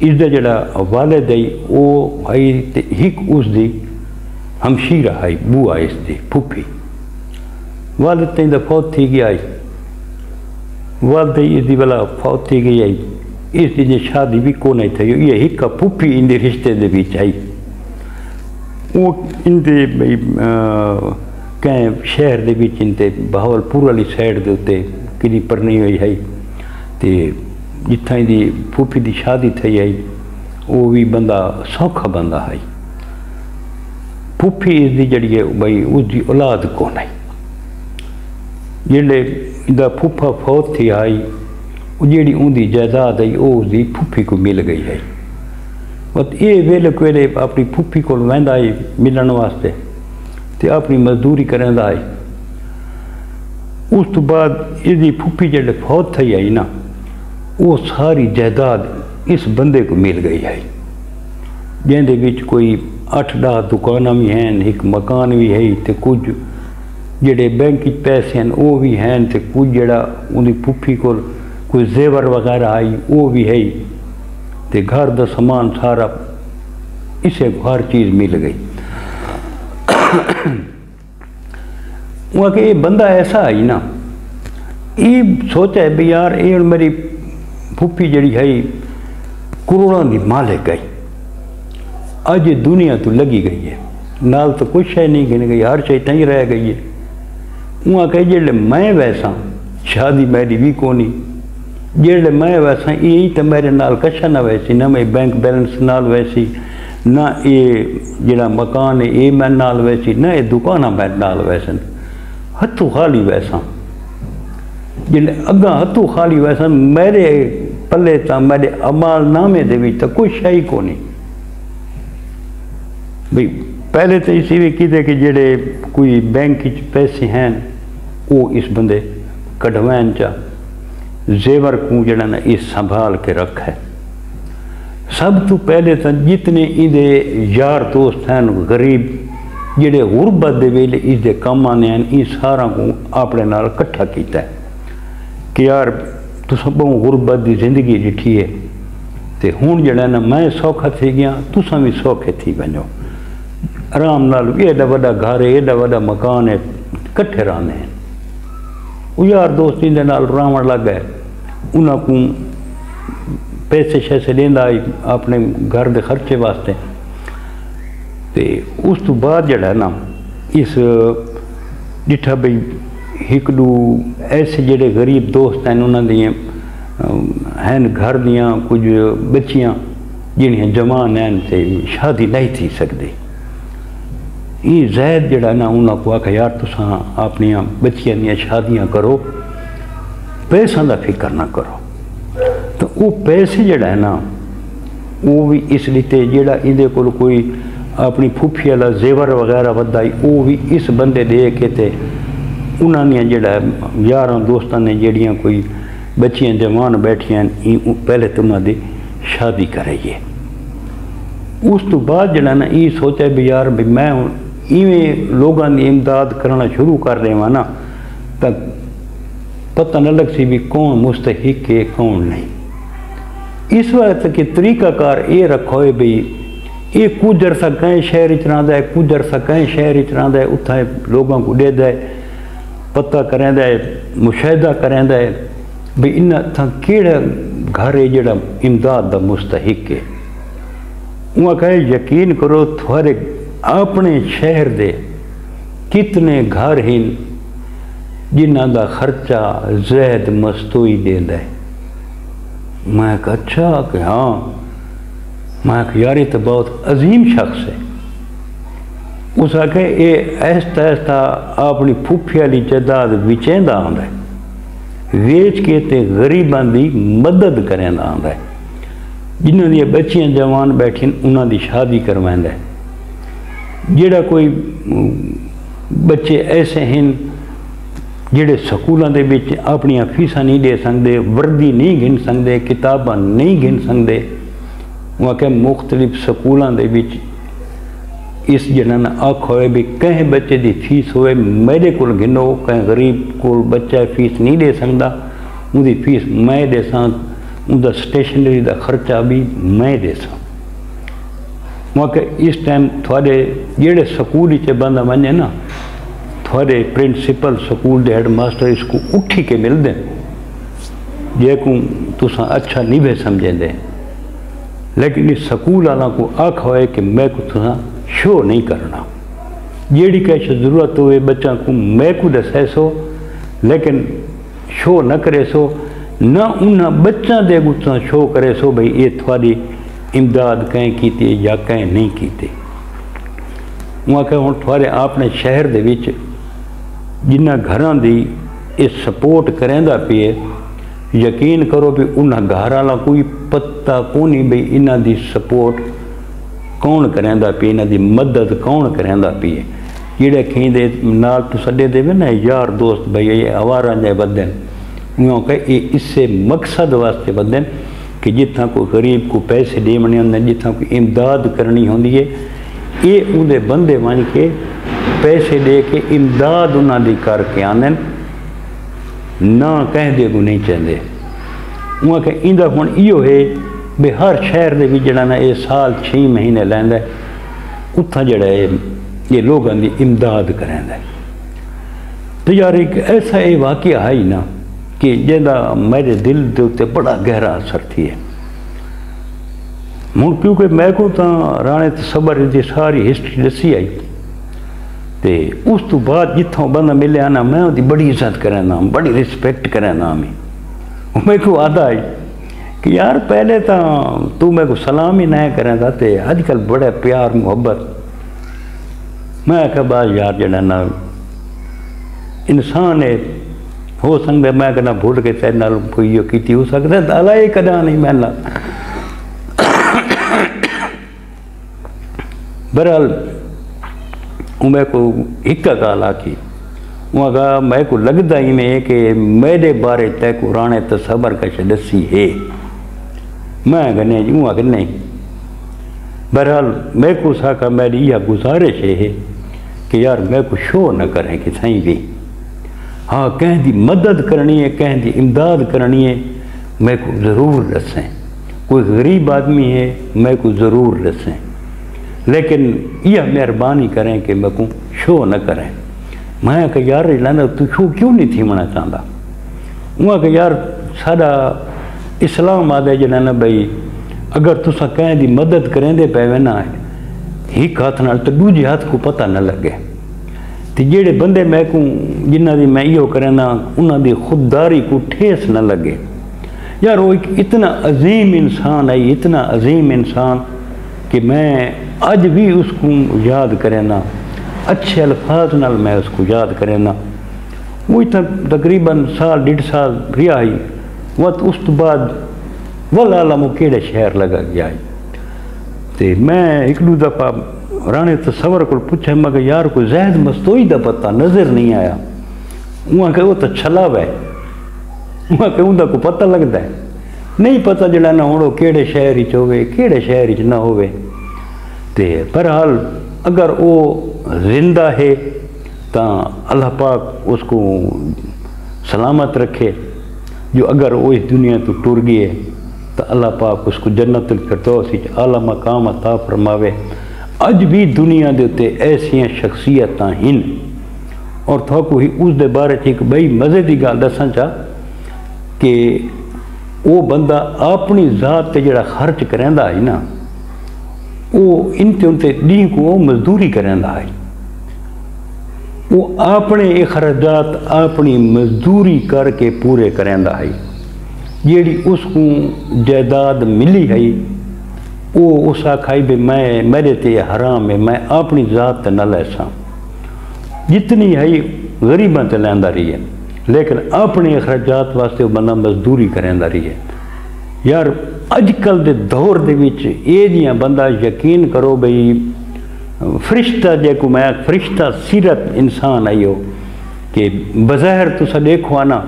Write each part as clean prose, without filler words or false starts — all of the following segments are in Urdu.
اس دا جڑا والد ہے وہ آئی تے ہک اس دی ہمشیرہ آئی بو آئی اس دی پھوپھی والد تین دا فوت تھی گئی آئی والد اس دی والا فوت تھی گئی آئی اس دی شادی بھی کو نہیں تھی یہ ہک کا پھوپھی ان دے رشتے دے بیچ آئی وہ ان دے کہیں شہر دے بیچ ان تے بہاولپور والی سائڈ دے ہوتے کنی پرنی ہوئی ہے تے جتھاں دی پھوپھی دی شادی تھی آئی وہ بھی بندہ سوکھا بندہ ہے پھوپھی اس دی جڑی ہے بھائی اس دی اولاد کو نہیں جڑے دا پھوپھا فوت تھی آئی جیڑی ان دی جائیداد ہے وہ اس دی پھوپھی کو مل گئی ہے بس یہ ویلے کویلے اپنی پھوپھی کو ویندا ہے ملن واسطے تے اپنی مزدوری کرندا ہے اس تو بعد اس دی پھوپھی جڑے فوت تھی آئی نا وہ ساری جائیداد اس بندے کو مل گئی ہے جن دے وچ کوئی 8-10 دکاناں بھی ہیں ایک مکان بھی ہے تے کچھ جڑے بینک پیسے ہیں وہ بھی ہیں تے کچھ جڑا ان دی پھوپھی کو کوئی زیور وغیرہ آئی وہ بھی ہے تے گھر دا سامان سارا اسے ہر چیز مل گئی وہ کہ یہ بندہ ایسا آئی نا یہ سوچا ہے بھی یار یہ میری پھوپھی جڑی ہے کروڑوں دی مالک گئی اج دنیا تو لگی گئی ہے نال تو کچھ شے نہیں گن گئی ہر شے تھی رہ گئی ہے وہاں کہ جڑے میں ویسا شادی میری بھی کونی جڑے میں ویسا یہی تو میرے نال کچھ نہ ویسی نہ میں بینک بیلنس نال ویسی نہ یہ جڑا مکان ہے یہ میں نال ویسی نہ یہ دکاناں میں نال ویسن ہتھوں خالی ویسا جڑے اگاں ہتھوں خالی ویسا میرے پلے تا میرے عمال نامے دے وچ تو کچھ شے ہی کونی بھئی پہلے تو اسی بھی کیتے کہ جڑے کوئی بینک پیسے ہیں وہ اس بندے کڈوین چا زیور کو جڑا نا اس سنبھال کے رکھ ہے سب تو پہلے تو جتنے اندے یار دوست ہیں غریب جڑے غربت دے ویلے اس دے کام آنے ہیں ان سارا کو اپنے نال کٹھا کیتا ہے کہ یار تو سبوں غربت دی زندگی ڈٹھی ہے تے ہون جڑا نا میں سوکھا تھی گیا تو سمی سوکھے تھی بنو آرام نال ایڈا وڈا گھر ہے ایڈا وڈا مکان ہے کٹھے رہنے ہیں وہ یار دوست اندے نال راون لگ گئے انہاں کو پیسے شیسے لیندہ آئی اپنے گھر دے خرچے واسطے تے اس تو بعد جڑا ہے نا اس ڈٹھا بھئی ایک دو ایسے جڑے غریب دوست ہیں انہاں دیاں ہیں گھر دیاں کچھ بچیاں جنہیں جوان ہیں تے شادی نہیں تھی سکتے یہ زید جڑا نا انہاں کو آکھا یار تساں اپنی بچیاں دیاں شادیاں کرو پیسوں دا فکر نہ کرو تو وہ پیسے جڑا ہے نا وہ بھی اس لیے جڑا اندے کول کوئی اپنی پھوپھی والا زیور وغیرہ ودائی وہ بھی اس بندے دے کے تے انہاں نے جڑا یاراں دوستاں نے جڑیاں کوئی بچیاں جوان بیٹھیاں پہلے تو انہاں دی شادی کرائیے اس تو بعد جڑا نا یہ سوچا بھی یار بھی میں ایویں لوگاں دی امداد کرنا شروع کر رہے ہاں نا تک پتہ نہ لگ سی بھی کون مستحق ہے کون نہیں اس وقت کہ طریقہ کار یہ رکھو ہے بھی یہ کچھ عرصہ کہیں شہر چراندا ہے کچھ عرصہ کہیں شہر چراندا ہے اتھا لوگوں کو دے دے پتہ کریں دے مشاہدہ کریں دے بھی انہاں تھا کیڑا گھر ہے جڑا امداد دا مستحق ہے وہ کہے یقین کرو تھوڑے اپنے شہر دے کتنے گھر ہیں جنہاں دا خرچہ زید مستوئی دے دے میں کہا اچھا کہ ہاں میں کہا یار یہ تو بہت عظیم شخص ہے اس کا کہ یہ ایستا ایستا اپنی پھوپھی والی جائیداد وچیندا آندا ہے ویچ کے تے غریباں دی مدد کریندا آندا ہے جنہاں دی بچیاں جوان بیٹھیں انہاں دی شادی کرویندا ہے جڑا کوئی بچے ایسے ہیں جڑے سکولاں دے وچ اپنی فیساں نہیں دے سکتے وردی نہیں گن سکتے کتاباں نہیں گن سکتے وہ کہ مختلف سکولاں دے وچ اس جنہاں آکھ ہوئے بھی کہیں بچے دی فیس ہوئے میرے کول گنو کہیں غریب کول بچہ فیس نہیں دے سکتا ان دی فیس میں دے ساں ان دا سٹیشنری دا خرچہ بھی میں دے سا وہاں کہ اس ٹائم تھوڑے جیڑے سکول چے بندہ منے نا تھوڑے پرنسپل سکول دے ہیڈ ماسٹر اس کو اٹھی کے مل دیں جے کو تساں اچھا نہیں بھی سمجھیں دیں لیکن اس سکول والا کو آکھ ہوئے کہ میں کو تساں شو نہیں کرنا جیڑی کیسے ضرورت ہوئے بچہ کو میں کو دسے سو لیکن شو نہ کرے سو نہ انہاں بچہ دے کو تساں شو کرے سو بھئی یہ تھوڑی امداد کہیں کیتے یا کہیں نہیں کیتے وہاں کہ ہوں تھوڑے آپ نے شہر دے وچ جنہ گھران دی اس سپورٹ کریں دا پیے یقین کرو بھی انہاں گھر والا کوئی پتہ کونی بھئی انہاں دی سپورٹ کون کریں دا پیے انہاں دی مدد کون کریں دا پیے جڑے کہیں دے نال تو سڈے دے نا یار دوست بھئی یہ آواراں جائے بدن انہوں کہ یہ اس سے مقصد واسطے بدن کہ جتنا کوئی غریب کو پیسے دے منی ہوندے جتنا کوئی امداد کرنی ہوندی ہے یہ اندے بندے مان کے پیسے دے کے امداد انہاں دی کر کے آنن نہ کہہ دے کو نہیں چاہتے وہاں کہ اندہ ہون ایو ہے بے ہر شہر دے بھی جڑا نا یہ سال 6 مہینے لیندہ ہے اتھا جڑا ہے یہ لوگاں دی امداد کریں ہے تو یار ایک ایسا یہ واقعہ ہے نا کہ جیدہ میرے دل دے ہوتے بڑا گہرا اثر تھی ہے مون کیونکہ میں کو تا رانے تصبر دی ساری ہسٹری دسی آئی تے اس تو بعد جتھوں بندہ ملے آنا میں دی بڑی عزت کریں نا بڑی رسپیکٹ کریں نا میں کو آدھا آئی کہ یار پہلے تو میں کو سلام ہی نہیں کریں تھا تے آج کل بڑے پیار محبت میں کہا بعض یار جڑا نا انسان ہے ہو سکتا میں کہنا بھول کے تیرے نال کوئی یہ کیتی ہو سکتا ہے اللہ یہ کدا نہیں میں لا برحال میں کو ایک گال آکی وہاں کہا میں کو لگتا ہی میں کہ میرے بارے تے کو رانے تصبر کا شدسی ہے میں کہنے جی وہاں کہ نہیں برحال میں کو ساکھا میری یہ گزارش ہے کہ یار میں کو شو نہ کریں کہ سائیں بھی ہاں کہیں دی مدد کرنی ہے کہیں دی امداد کرنی ہے میں کو ضرور رسیں کوئی غریب آدمی ہے میں کو ضرور رسیں لیکن یہ مہربانی کریں کہ میں کو شو نہ کریں میں کہ یار لانا تو شو کیوں نہیں تھی منا چاہتا وہاں کہ یار ساڑا اسلام آدھے جنانا بھئی اگر تسا کہیں دی مدد کریں دے پہ نا ایک ہاتھ نال تو دوجے ہاتھ کو پتہ نہ لگے تو جیڑے بندے میں کو جنہ دی میں یہ کریں نا انہاں دی خودداری کو ٹھیس نہ لگے یار وہ ایک اتنا عظیم انسان ہے اتنا عظیم انسان کہ میں آج بھی اس کو یاد کریں نا اچھے الفاظ نال میں اس کو یاد کریں نا وہ تقریباً سال 1.5 سال رہا ہی وقت اس تو بعد والعالم کیڑے شہر لگا گیا ہے تے میں ایک دو دفعہ رانے تصور کو پوچھا میں کہ یار کوئی زہد مستوئی دا پتہ نظر نہیں آیا وہاں کہ وہ تو چھلاو ہے وہاں کہ ان دا کو پتہ لگتا ہے نہیں پتہ جڑا نہ ہوڑو کیڑے شہر ہی ہوئے کیڑے شہر ہی نہ ہوئے تے برحال اگر وہ زندہ ہے تا اللہ پاک اس کو سلامت رکھے جو اگر وہ اس دنیا تو ٹر گئے تو اللہ پاک اس کو جنت الفردوس اعلی مقام عطا فرماوے اج بھی دنیا دے تے ایسی شخصیتاں ہن اور تھوکو ہی اس دے بارے ایک بڑی مزے دی گل دساں چاہ کہ وہ بندہ اپنی ذات تے جڑا خرچ کریندا ہے نا وہ انتے دین کو وہ مزدوری کریندا ہے وہ اپنے اخراجات اپنی مزدوری کر کے پورے کریندا ہے جیڑی اس کو جائیداد ملی ہے وہ اس آکھائی بھی میں میرے تے حرام ہے میں اپنی ذات تے نہ لے ساں جتنی ہے غریباں تے لیندا رہی ہے لیکن اپنے اخراجات واسطے وہ بندہ مزدوری کریندا رہی ہے یار اج کل دے دور دے وچ یہ جیاں بندہ یقین کرو بھئی فرشتہ جے کو میں فرشتہ سیرت انسان آئی ہو کہ بظاہر تسا دیکھو آنا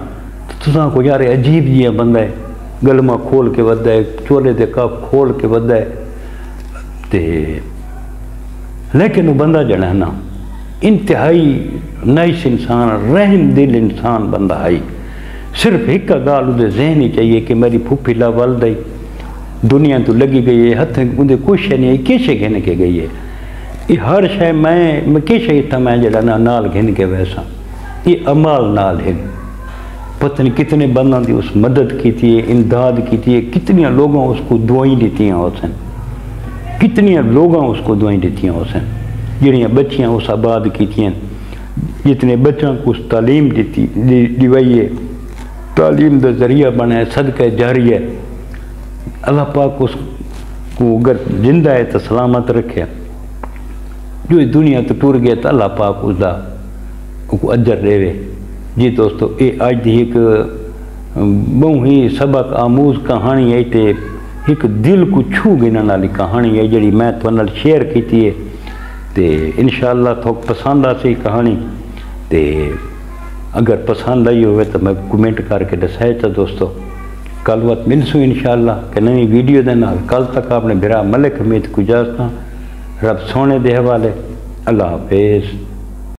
تو تسا کو یار عجیب جیاں بندہ ہے گلمہ کھول کے ودہ ہے چولے دے کپ کھول کے ودہ ہے تے لیکن وہ بندہ جڑا ہے نا انتہائی نائس انسان رحم دل انسان بندہ ہے صرف ایک گال وہ ذہن ہی چاہیے کہ میری پھوپھی لا والدہ دنیا تو لگی گئی ہے، ہاتھ اندر کچھ نہیں ہے، کیسے گھن کے گئی ہے، یہ ہر شے میں کیسے اتنا میں جڑا نال گھن کے ویسا، یہ عمال نال ہے، پتہ نہیں کتنے بندوں دی اس مدد کی تھی، امداد کی تھی، کتنی لوگوں اس کو دعائیں دیتی ہیں حسین، کتنی لوگوں اس کو دعائیں دیتی ہیں حسین، جڑیاں بچیاں اس آباد کی تھیں، جتنے بچوں کو اس تعلیم دیوائی ہے، تعلیم دا ذریعہ بنا صدقہ جاریہ، اللہ پاک اس کو اگر زندہ ہے تو سلامت رکھے، جو اس دنیا تو ٹور گیا تو اللہ پاک اس دا کو اجر دے وے۔ جی دوستو، یہ آج دی ایک بہت ہی سبق آموز کہانی ہے، تے ایک دل کو چھو گنن والی کہانی ہے جڑی میں تو نال شیئر کیتی ہے، تے انشاءاللہ تو پسند آسی کہانی، تے اگر پسند آئی ہوئے تو میں کمنٹ کر کے دسائے تا دوستو۔ کل وقت ملسوں انشاءاللہ کہ نئی ویڈیو دے نال، کل تک آپ نے برا ملک حمید کو اجازت، رب سونے دے حوالے، اللہ حافظ۔